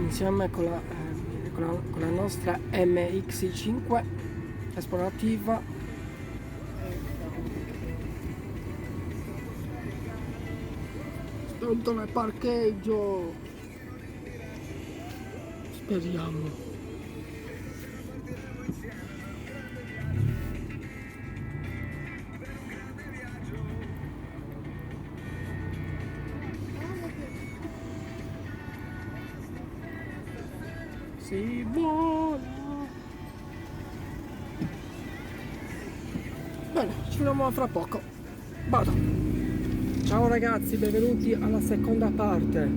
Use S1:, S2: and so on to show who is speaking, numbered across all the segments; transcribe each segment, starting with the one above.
S1: insieme con la nostra MX5 esplorativa. Pronto nel parcheggio, speriamo. Si vola. Bene, ci vediamo fra poco. Vado. Ciao ragazzi, benvenuti alla seconda parte.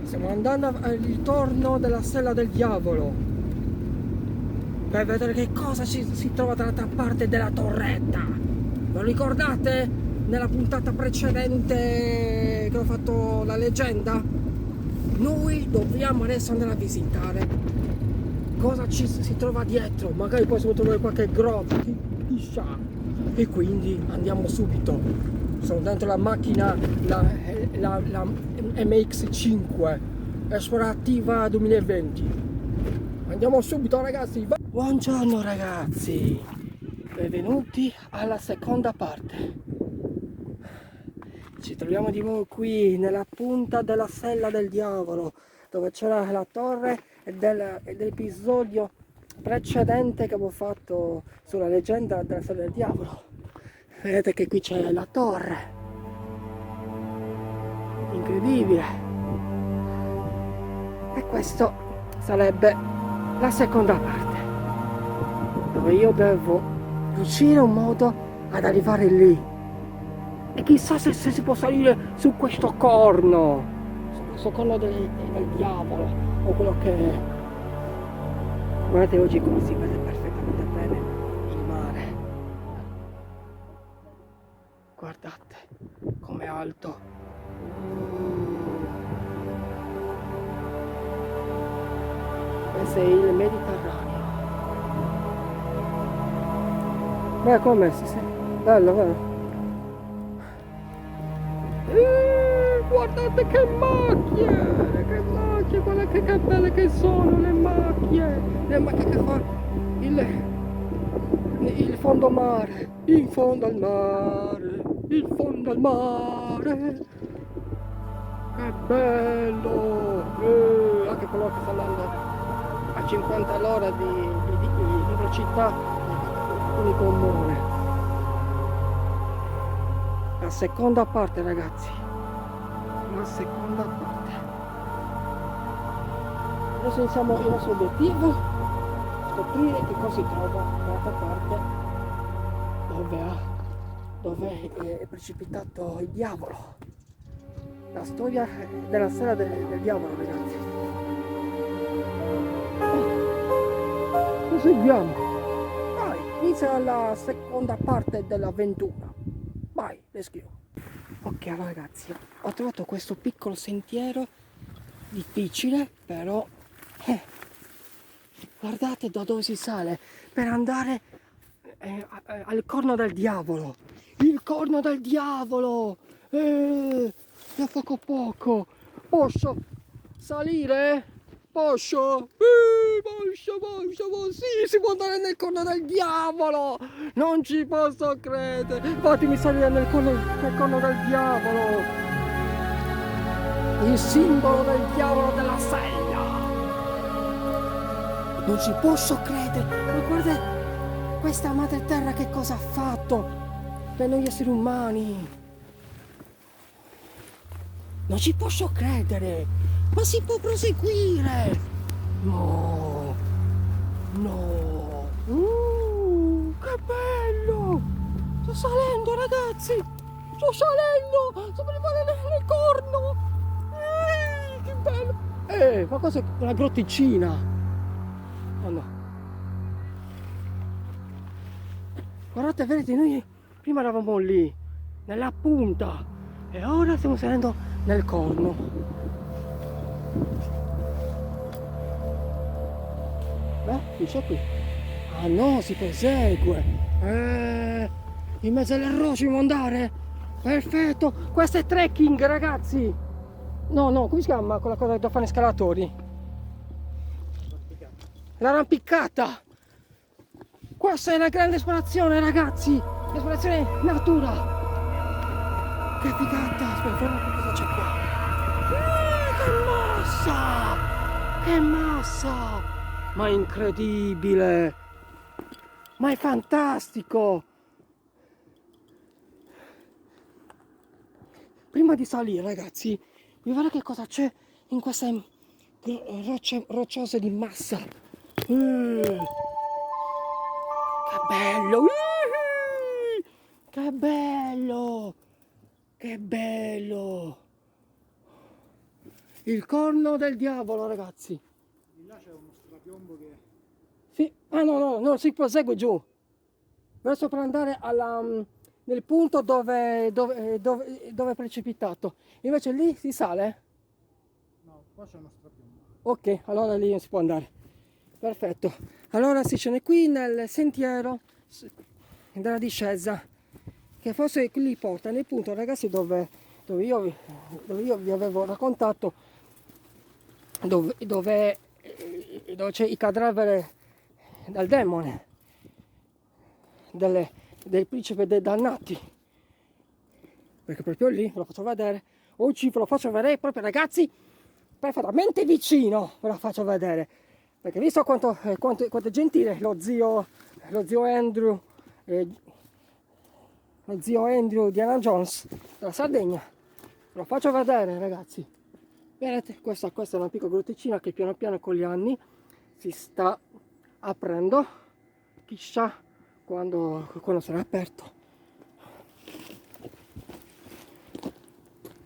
S1: Stiamo andando al ritorno della Sella del Diavolo per vedere che cosa si trova dall'altra parte della torretta. Lo ricordate? Nella puntata precedente che ho fatto la leggenda? Noi dobbiamo adesso andare a visitare cosa si trova dietro. Magari possiamo trovare qualche grotta, chissà. E quindi andiamo subito. Sono dentro la macchina, la MX5 esplorativa 2020. Andiamo subito ragazzi. Buongiorno ragazzi, benvenuti alla seconda parte. Ci troviamo di nuovo qui nella punta della Sella del Diavolo, dove c'era la torre dell'episodio precedente che avevo fatto sulla leggenda della Sella del Diavolo. Vedete che qui c'è la torre, incredibile. E questo sarebbe la seconda parte, dove io devo riuscire un modo ad arrivare lì. E chissà se si può salire su questo corno del diavolo, o quello che è. Guardate oggi come si vede perfettamente bene il mare. Guardate com'è alto. Questo è il Mediterraneo. Beh, com'è? Bello, vero? Guardate che macchie, guardate che belle che sono le macchie che fa il fondo mare, in fondo al mare, che bello, anche quello che sta andando a 50 all'ora di velocità con il gommone. La seconda parte ragazzi, la seconda parte. Adesso iniziamo il nostro obiettivo, scoprire che cosa si trova dall'altra parte dove è precipitato il diavolo. La storia della Sella del Diavolo ragazzi. Proseguiamo. Vai, inizia la seconda parte dell'avventura. Vai, let's go. Ok ragazzi, ho trovato questo piccolo sentiero, difficile però, guardate da dove si sale per andare al corno del diavolo. Il corno del diavolo! Da poco. Posso salire? Posso? Sì, si può andare nel corno del diavolo! Non ci posso credere! Fatemi salire nel corno del diavolo! Il simbolo del diavolo della sella! Non ci posso credere! Ma guarda, questa madre terra che cosa ha fatto per noi esseri umani! Non ci posso credere! Ma si può proseguire! No! Che bello! Sto salendo ragazzi! Sto salendo! Sto per arrivare nel corno! Che bello! Ma cos'è una grotticina? Oh no! Guardate, vedete, noi prima eravamo lì, nella punta, e ora stiamo salendo nel corno. Beh, chi c'è qui? Ah no, si prosegue! In mezzo alle rocce dobbiamo andare? Perfetto! Questo è trekking ragazzi! No, come si chiama quella cosa da fare scalatori? l'arrampicata. Questa è la grande esplorazione, ragazzi, esplorazione natura. Che figata, aspetta, vediamo cosa c'è qua. Che massa, ma è incredibile, ma è fantastico. Prima di salire, ragazzi, vi guardate che cosa c'è in queste rocce rocciose di massa. Che bello! Che bello! Che bello! Il corno del diavolo, ragazzi.
S2: Là c'è uno strapiombo che...
S1: Sì. Ah no, si prosegue giù. Verso per andare nel punto dove è precipitato. Invece lì si sale?
S2: No, qua c'è uno strapiombo.
S1: Ok, allora lì non si può andare. Perfetto. Allora si scende qui nel sentiero della discesa, che forse lì porta nel punto, ragazzi, dove io vi avevo raccontato, dove c'è il cadavere del demone, del principe dei dannati, perché proprio lì ve lo faccio vedere. Oggi ve lo faccio vedere proprio, ragazzi, perfettamente vicino ve lo faccio vedere, perché visto quanto è gentile lo zio Andrew, lo zio Andrew di Anna Jones della Sardegna, ve lo faccio vedere, ragazzi. Vedete, questa è una piccola grotticina che piano piano con gli anni si sta aprendo, chissà quando sarà aperto.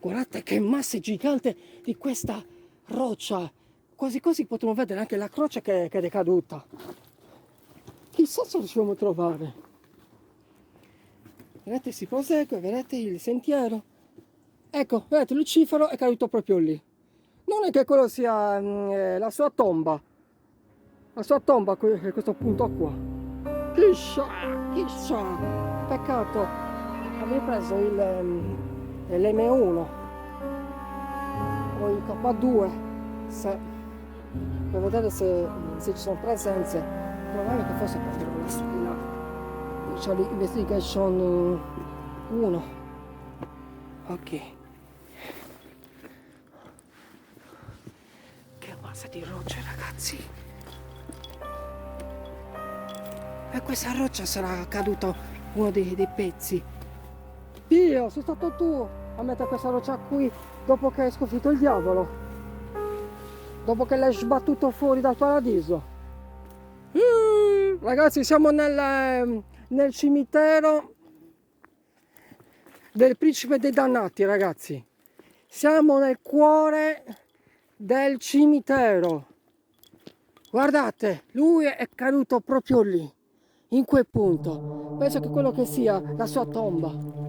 S1: Guardate che massa gigante di questa roccia, quasi quasi potremmo vedere anche la croce che è decaduta. Chissà se riusciamo a trovare. Vedete, si prosegue, vedete il sentiero. Ecco, vedete, Lucifero è caduto proprio lì. Non è che quello sia la sua tomba. La sua tomba è questo punto qua. Chissà. Peccato aver preso l'M1 o il K2 per vedere se ci sono presenze. Probabile che forse porterò la Charlie Investigation 1. Ok. Che massa di rocce, ragazzi. E questa roccia sarà caduto uno dei pezzi. Dio, sei stato tu a mettere questa roccia qui dopo che hai sconfitto il diavolo, dopo che l'hai sbattuto fuori dal paradiso. Ragazzi, siamo nel cimitero del principe dei dannati, ragazzi. Siamo nel cuore del cimitero. Guardate, lui è caduto proprio lì, in quel punto. Penso che quello che sia la sua tomba.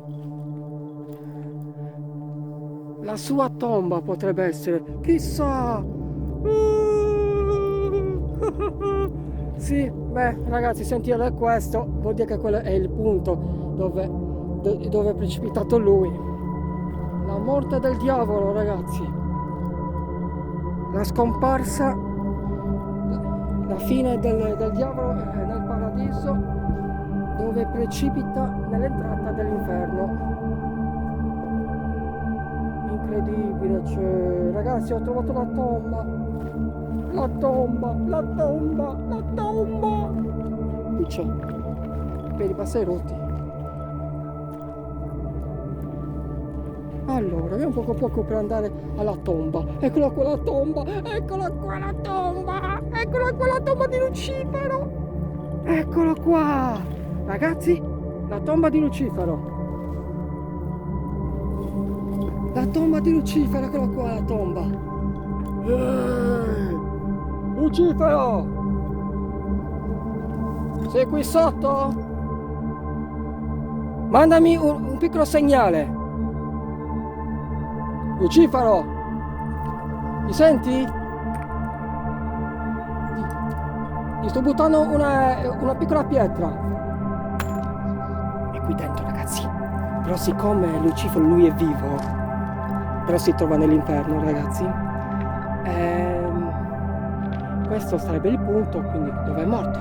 S1: La sua tomba potrebbe essere, chissà. Sì, beh, ragazzi, sentire questo vuol dire che quello è il punto dove è precipitato lui. La morte del diavolo, ragazzi. La scomparsa, la fine del diavolo nel paradiso, dove precipita nell'entrata dell'inferno. Incredibile, cioè, ragazzi, ho trovato la tomba. La tomba. Qui c'è per i passeri rotti. Allora, abbiamo poco per andare alla tomba. Eccola qua la tomba di Lucifero. Eccolo qua, ragazzi, la tomba di Lucifero. La tomba di Lucifero, eccola qua la tomba. Lucifero! Sei qui sotto? Mandami un piccolo segnale. Lucifero! Mi senti? Ti sto buttando una piccola pietra. È qui dentro, ragazzi. Però siccome Lucifero lui è vivo, però si trova nell'inferno, ragazzi. questo sarebbe il punto, quindi dove è morto.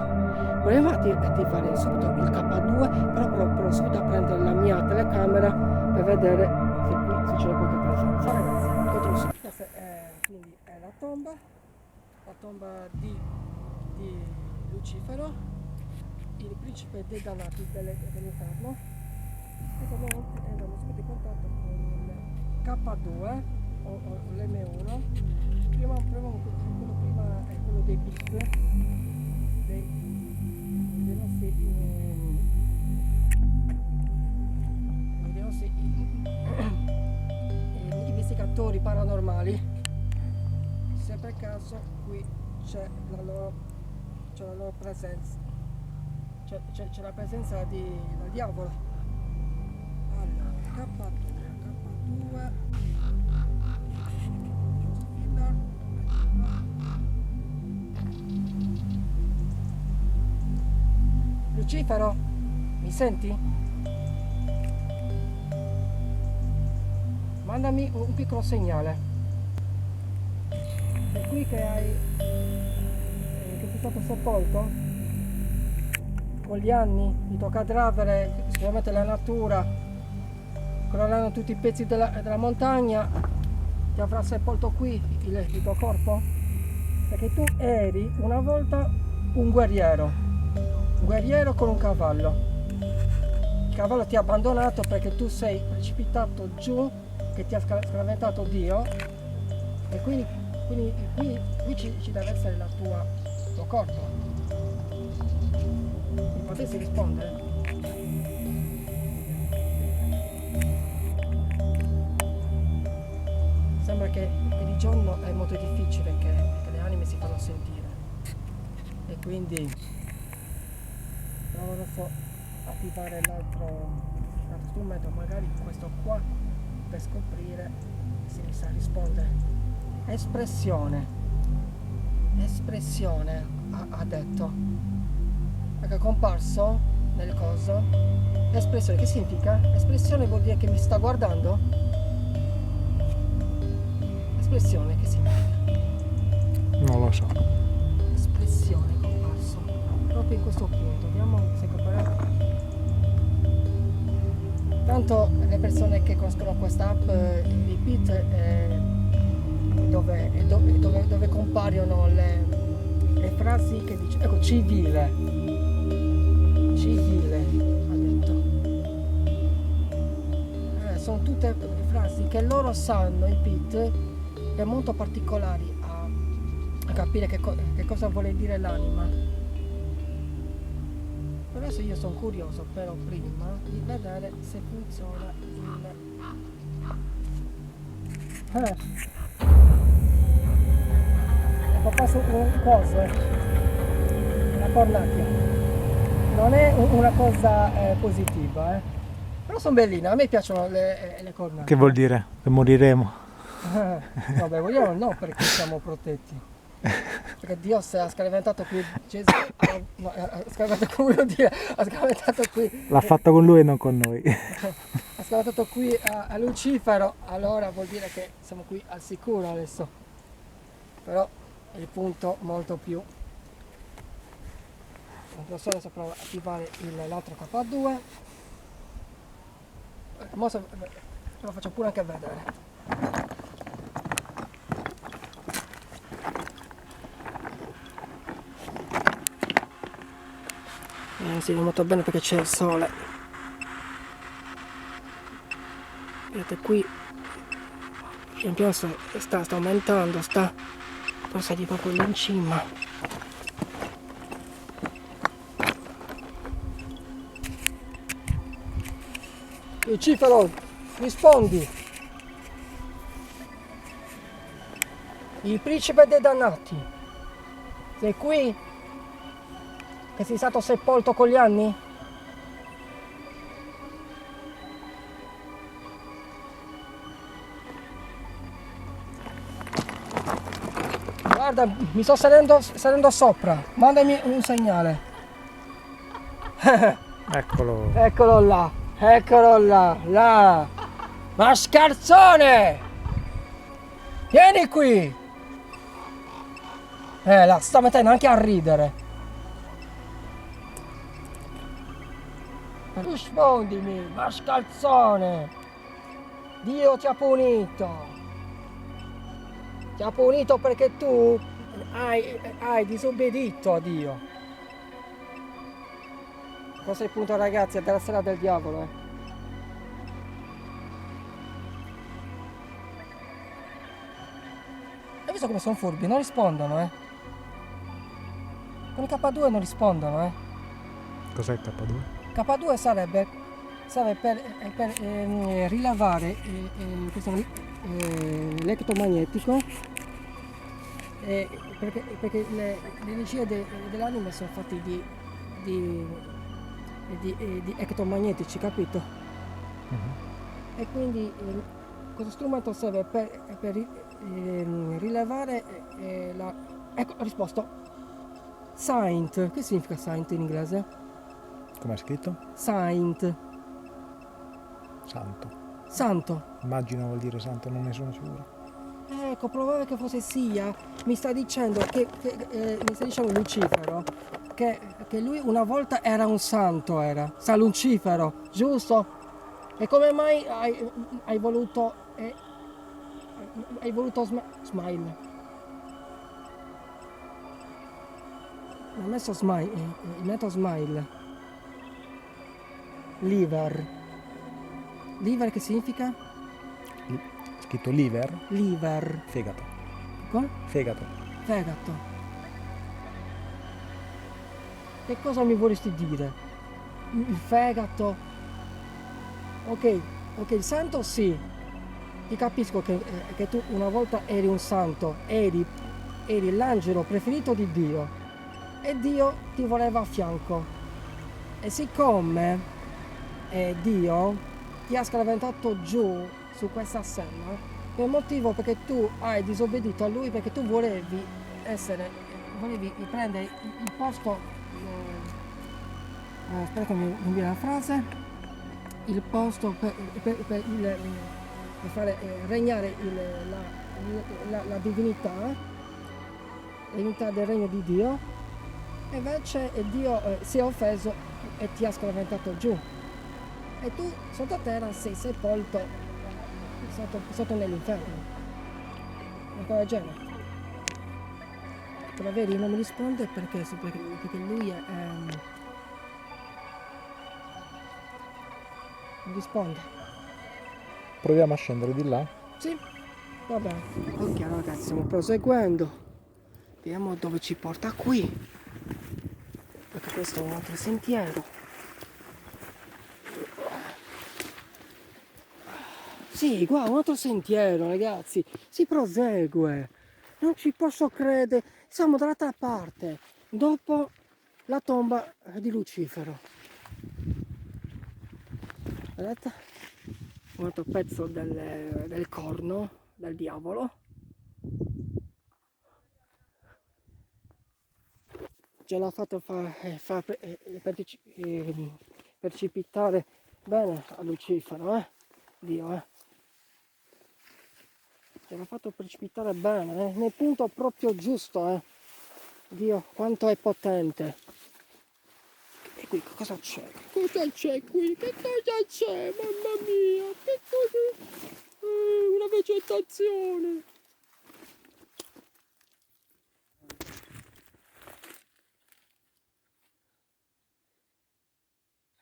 S1: Volevo attivare subito il K2, però subito a prendere la mia telecamera per vedere se c'è qualche presenza. Ragazzi, controllo su. Questa quindi è la tomba di Lucifero, il principe dei dannati dell'inferno. E andiamo subito in contatto con il K2 o l'M1. Prima quello prima è quello dei bit, dei nostri investigatori paranormali. Se per caso qui c'è la loro presenza, c'è la presenza del diavolo. Allora, K2 Lucifero, mi senti? Mandami un piccolo segnale. È qui che sei stato sepolto? Con gli anni, il tuo cadavere, sicuramente la natura, crollano tutti i pezzi della montagna, ti avrà sepolto qui il tuo corpo? Perché tu eri una volta un guerriero con un cavallo. Il cavallo ti ha abbandonato perché tu sei precipitato giù, che ti ha scraventato Dio, e quindi qui ci deve essere il tuo corpo. Mi potessi rispondere? Sembra che di giorno è molto difficile che le anime si fanno sentire, e quindi provo adesso a attivare l'altro strumento, magari questo qua, per scoprire se mi sa rispondere. Espressione ha detto, perché è comparso nel coso. Espressione, che significa? Espressione vuol dire che mi sta guardando. Espressione, che significa?
S3: Non lo so.
S1: Espressione è comparso proprio in questo punto. Vediamo se compariamo. Tanto le persone che conoscono questa app, il bit dove compaiono le frasi che dice, ecco, civile ha detto. Sono tutte frasi che loro sanno, il bit, è molto particolari a capire che cosa vuole dire l'anima. Per adesso io sono curioso però prima di vedere se funziona ho fatto un coso, una cornacchia. Non è una cosa positiva, però sono belline, a me piacciono le cornacchie.
S3: Che vuol dire? Che moriremo?
S1: Vabbè, vogliamo no, perché siamo protetti. Perché Dio si ha screventato qui, Gesù ha screventato qui.
S3: L'ha fatto con lui e non con noi.
S1: Ha screventato qui a Lucifero, allora vuol dire che siamo qui al sicuro adesso. Però il punto molto più. Adesso provo a attivare l'altro K2. Adesso lo faccio pure anche vedere. Si vede molto bene perché c'è il sole. Vedete qui pian piano sta aumentando, forse di proprio lì in cima. Lucifero, rispondi. Il principe dei dannati, sei qui? Che sei stato sepolto con gli anni? Guarda, mi sto salendo sopra, mandami un segnale.
S3: Eccolo.
S1: Eccolo là. Ma scherzone! Vieni qui! La sta mettendo anche a ridere. Rispondimi, mascalzone. Dio ti ha punito. Ti ha punito perché tu hai disobbedito a Dio. Questo è il punto, ragazzi, è della sera del diavolo, Hai visto come sono furbi? Non rispondono, Con i K2 non rispondono,
S3: Cos'è il K2?
S1: K2 sarebbe per rilevare l'elettromagnetico, perché le energie dell'anima sono fatte di, di elettromagnetici, capito? E quindi questo strumento serve per rilevare ecco, ho risposto. Saint, che significa saint in inglese?
S3: Come è scritto?
S1: Saint,
S3: Santo.
S1: santo.
S3: Immagino vuol dire santo, non ne sono sicuro.
S1: Ecco, provare che fosse sia, mi sta dicendo mi sta dicendo Lucifero che lui una volta era un santo, San Lucifero, giusto? E come mai hai voluto smile? Mi ha messo smile, il metto smile. Liver. Liver che significa?
S3: Scritto liver?
S1: Liver.
S3: Fegato.
S1: Come?
S3: Fegato.
S1: Fegato. Che cosa mi vorresti dire? Il fegato? Ok, il santo sì. Ti capisco che tu una volta eri un santo, eri l'angelo preferito di Dio e Dio ti voleva a fianco. E siccome Dio ti ha scaraventato giù su questa sella, per il motivo perché tu hai disobbedito a Lui, perché tu volevi prendere il posto, aspetta che mi viene la frase, il posto per fare regnare la divinità del regno di Dio, e invece Dio si è offeso e ti ha scaraventato giù. E tu sottoterra sei sepolto sotto nell'inferno. Una cosa del genere. Però vedi, non mi risponde perché lui è... non risponde.
S3: Proviamo a scendere di là.
S1: Sì, va bene. Ok ragazzi, stiamo proseguendo. Vediamo dove ci porta qui. Perché questo è un altro sentiero. Sì, qua un altro sentiero, ragazzi. Si prosegue. Non ci posso credere. Siamo dall'altra parte. Dopo la tomba di Lucifero. Vedete? Un altro pezzo del corno del diavolo. Ce l'ha fatto precipitare bene a Lucifero, Dio, Ce l'ha fatto precipitare bene, nel punto proprio giusto, Dio, quanto è potente. E qui cosa c'è? Cosa c'è qui? Che cosa c'è? Mamma mia, che cosa? Una vegetazione.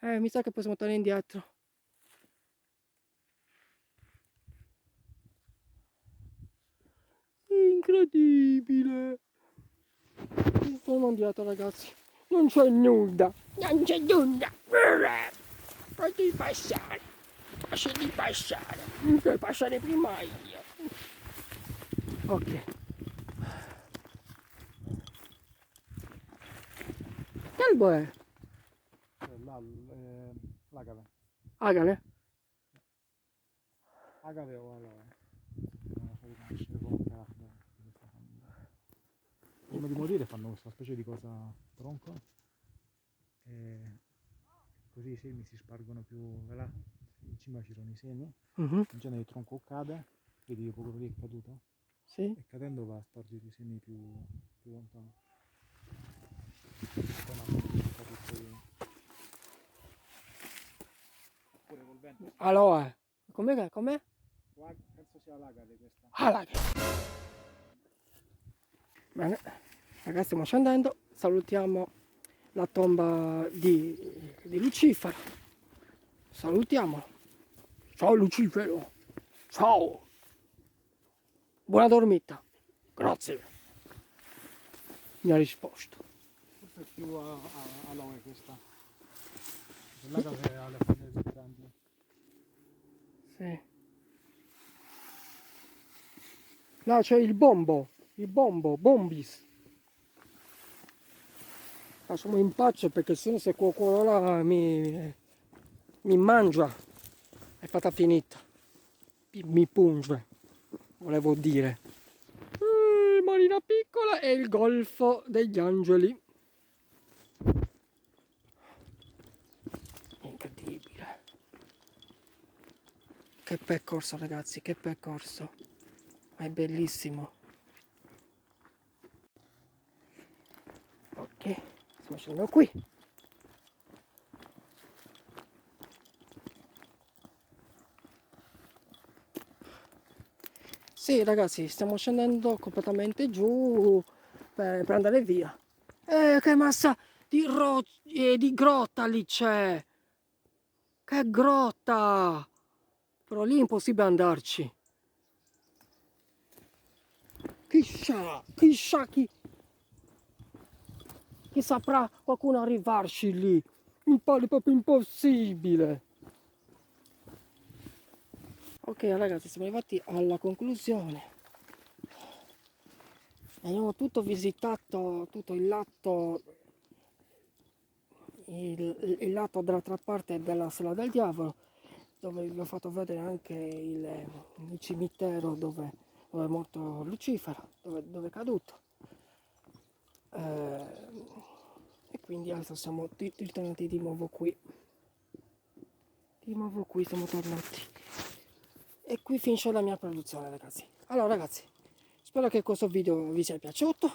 S1: Mi sa che possiamo tornare indietro. Incredibile. Sono indietro, ragazzi. Non c'è nulla. Non c'è nulla. Fatti passare. Lasciati passare. Non puoi passare prima io. Ok. Che albo è?
S2: L'agave.
S1: Agave?
S2: Agave o aloe. Non so riconoscere comunque l'arbre di questa famiglia. Prima di morire fanno questa specie di cosa tronco e così i semi si spargono più là. In cima ci sono i semi, in genere il tronco cade, vedi quello lì è caduto,
S1: Sì?
S2: e cadendo va a sporgere i semi più lontano. Poi mandano tutta pure col vento.
S1: Allora, com'è?
S2: Qua penso sia l'agave questa.
S1: Ah, là. Bene, ragazzi, stiamo scendendo. Salutiamo la tomba di Lucifero. Salutiamolo. Ciao Lucifero. Ciao. Buona dormita. Grazie. Mi ha risposto.
S2: Forse è più a Loe questa. L'agave è alla fine del grande.
S1: Sì. Là c'è il bombo, bombis. Sono in pace perché sennò se qualcuno là mi mangia è fatta finita. Mi punge, volevo dire. Marina piccola e il golfo degli angeli. Incredibile. Che percorso ragazzi, che percorso. È bellissimo. Ok, stiamo scendendo qui. Sì ragazzi, stiamo scendendo completamente giù per andare via. Che massa di grotta lì c'è! Che grotta! Però lì è impossibile andarci. Chissà chi saprà qualcuno arrivarci lì. Mi pare proprio impossibile. Ok ragazzi, siamo arrivati alla conclusione. Abbiamo tutto visitato, tutto il lato dall'altra parte della Sella del Diavolo, dove vi ho fatto vedere anche il cimitero dove è morto Lucifero, dove è caduto. E quindi adesso siamo ritornati di nuovo qui. Siamo tornati. E qui finisce la mia produzione ragazzi. Allora ragazzi, spero che questo video vi sia piaciuto.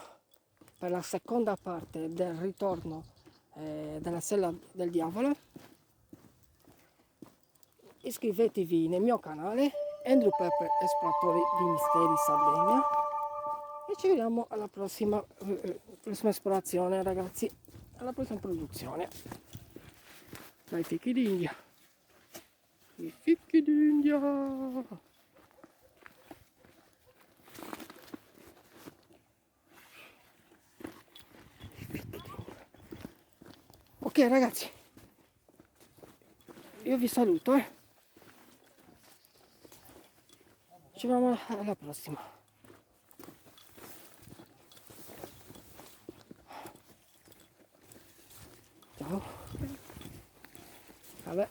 S1: Per la seconda parte del ritorno della Sella del Diavolo, iscrivetevi nel mio canale Andrew Pepper Esploratori di Misteri Sardegna e ci vediamo alla prossima esplorazione ragazzi, alla prossima produzione. Dai fichi d'India, i fichi d'India. Ok ragazzi, io vi saluto ci vediamo alla prossima. Ciao. Vabbè.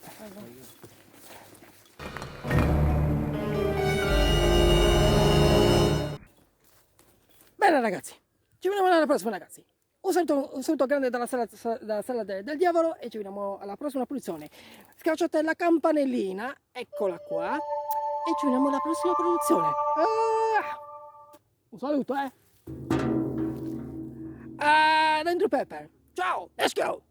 S1: Bene ragazzi, ci vediamo alla prossima ragazzi. Un saluto grande dalla sala del diavolo e ci vediamo alla prossima produzione. Schiacciate la campanellina, eccola qua, e ci vediamo alla prossima produzione. Un saluto Andrew Pepper. Ciao, let's go!